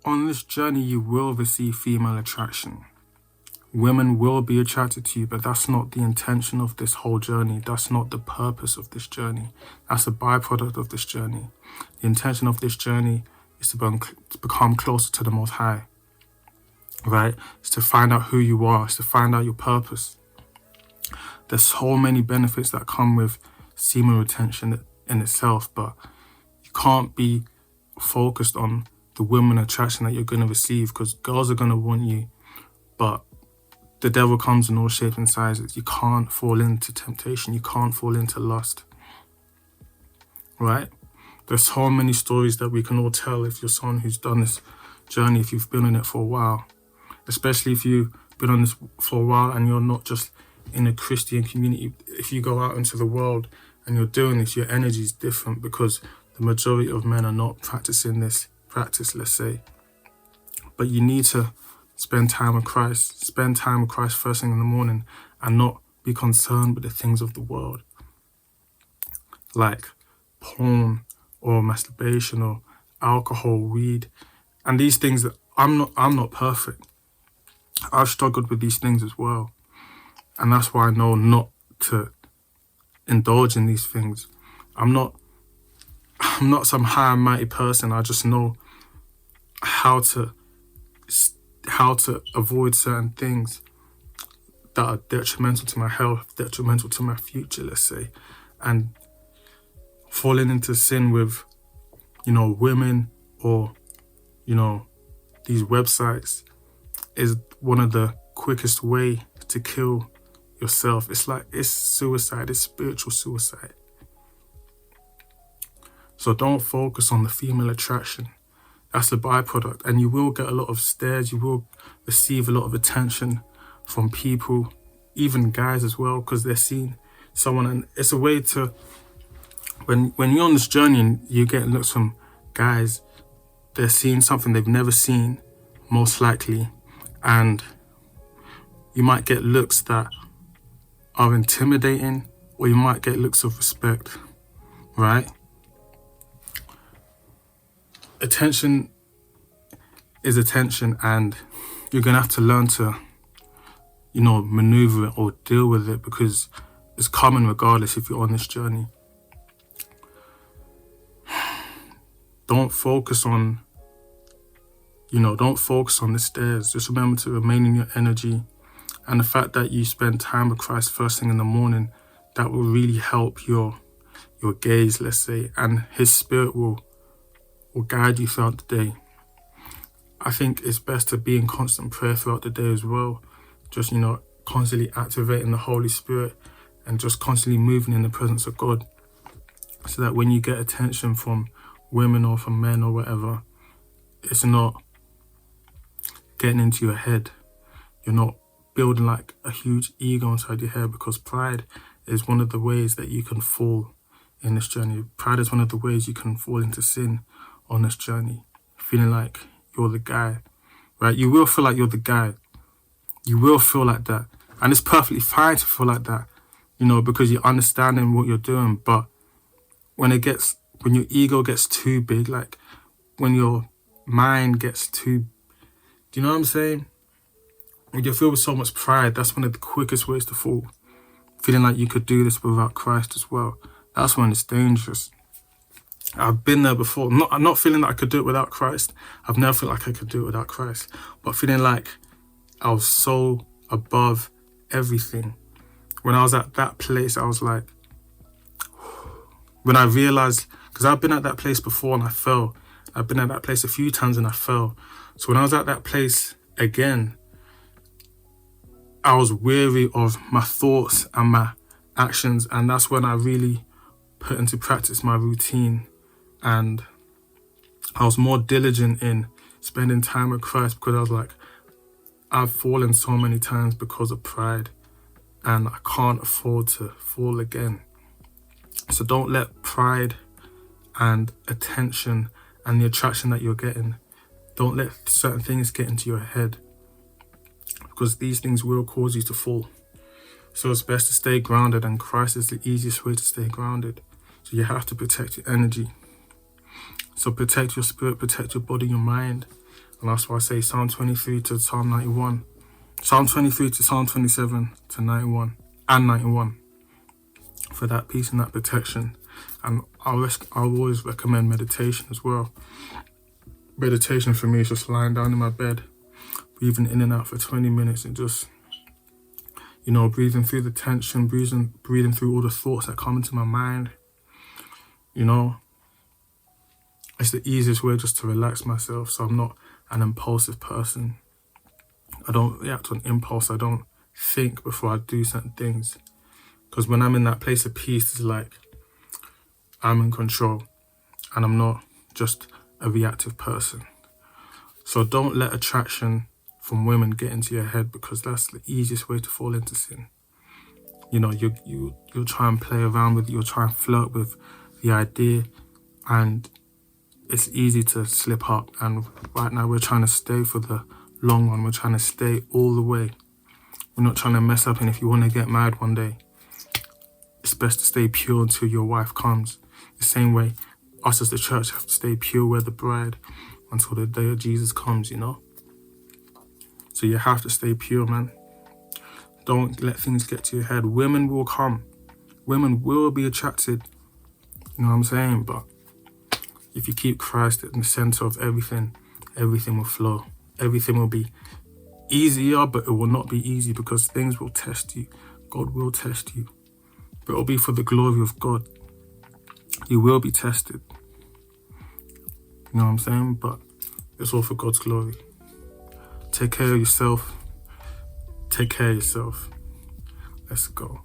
on this journey, you will receive female attraction. Women will be attracted to you, but that's not the intention of this whole journey. That's not the purpose of this journey. That's a byproduct of this journey. The intention of this journey is to become closer to the Most High, right? It's to find out who you are. It's to find out your purpose. There's so many benefits that come with semen retention in itself, but you can't be focused on the women attraction that you're going to receive, because girls are going to want you, but the devil comes in all shapes and sizes. You can't fall into temptation. You can't fall into lust, right? There's so many stories that we can all tell if you're someone who's done this journey, if you've been on it for a while, especially if you've been on this for a while and you're not just in a Christian community. If you go out into the world and you're doing this, your energy is different, because the majority of men are not practicing this practice, let's say. But you need to spend time with Christ. Spend time with Christ first thing in the morning, and not be concerned with the things of the world, like porn or masturbation or alcohol, weed, and these things that I'm not perfect. I've struggled with these things as well. And that's why I know not to indulge in these things. I'm not some high and mighty person. I just know how to avoid certain things that are detrimental to my health, detrimental to my future, let's say. And falling into sin with, women or, these websites is one of the quickest way to kill yourself. It's suicide. It's spiritual suicide. So don't focus on the female attraction. That's the byproduct. And you will get a lot of stares. You will receive a lot of attention from people, even guys as well, because they're seeing someone. And it's a way to, when you're on this journey and you get looks from guys, they're seeing something they've never seen, most likely. And you might get looks that are intimidating, or you might get looks of respect, right? Attention is attention, and you're going to have to learn to, maneuver it or deal with it, because it's coming regardless if you're on this journey. Don't focus on the stairs. Just remember to remain in your energy. And the fact that you spend time with Christ first thing in the morning, that will really help your gaze, let's say, and His Spirit will guide you throughout the day. I think it's best to be in constant prayer throughout the day as well. Just, constantly activating the Holy Spirit and just constantly moving in the presence of God, so that when you get attention from women or from men or whatever, it's not getting into your head. You're not building like a huge ego inside your head, because pride is one of the ways that you can fall in this journey. Pride is one of the ways you can fall into sin on this journey, feeling like you're the guy, right? You will feel like you're the guy. You will feel like that. And it's perfectly fine to feel like that, because you're understanding what you're doing. But when your ego gets too big, like when your mind gets too, do you know what I'm saying? When you feel with so much pride, that's one of the quickest ways to fall. Feeling like you could do this without Christ as well. That's when it's dangerous. I've been there before. I'm not feeling that I could do it without Christ. I've never felt like I could do it without Christ. But feeling like I was so above everything. When I was at that place, I was like, when I realized, because I've been at that place before and I fell. I've been at that place a few times and I fell. So when I was at that place again, I was weary of my thoughts and my actions, and that's when I really put into practice my routine, and I was more diligent in spending time with Christ, because I was like, I've fallen so many times because of pride, and I can't afford to fall again. So don't let pride and attention and the attraction that you're getting, don't let certain things get into your head, because these things will cause you to fall. So it's best to stay grounded, and Christ is the easiest way to stay grounded. So you have to protect your energy. So protect your spirit, protect your body, your mind. And that's why I say Psalm 23 to Psalm 91. Psalm 23 to Psalm 27 to 91 and 91 for that peace and that protection. And I'll always recommend meditation as well. Meditation for me is just lying down in my bed, breathing in and out for 20 minutes and just, breathing through the tension, breathing through all the thoughts that come into my mind. It's the easiest way just to relax myself, so I'm not an impulsive person. I don't react on impulse. I don't think before I do certain things. Because when I'm in that place of peace, it's like I'm in control and I'm not just a reactive person. So don't let attraction from women get into your head, because that's the easiest way to fall into sin. You'll try and play around with it, you'll try and flirt with the idea, and it's easy to slip up. And right now we're trying to stay for the long run. We're trying to stay all the way. We're not trying to mess up. And if you want to get married one day, it's best to stay pure until your wife comes. The same way us as the church have to stay pure, we're the bride, until the day of Jesus comes, So you have to stay pure, man. Don't let things get to your head. Women will come. Women will be attracted. You know what I'm saying? But if you keep Christ in the center of everything, everything will flow. Everything will be easier, but it will not be easy, because things will test you. God will test you. But it will be for the glory of God. You will be tested. You know what I'm saying? But it's all for God's glory. Take care of yourself. Take care of yourself. Let's go.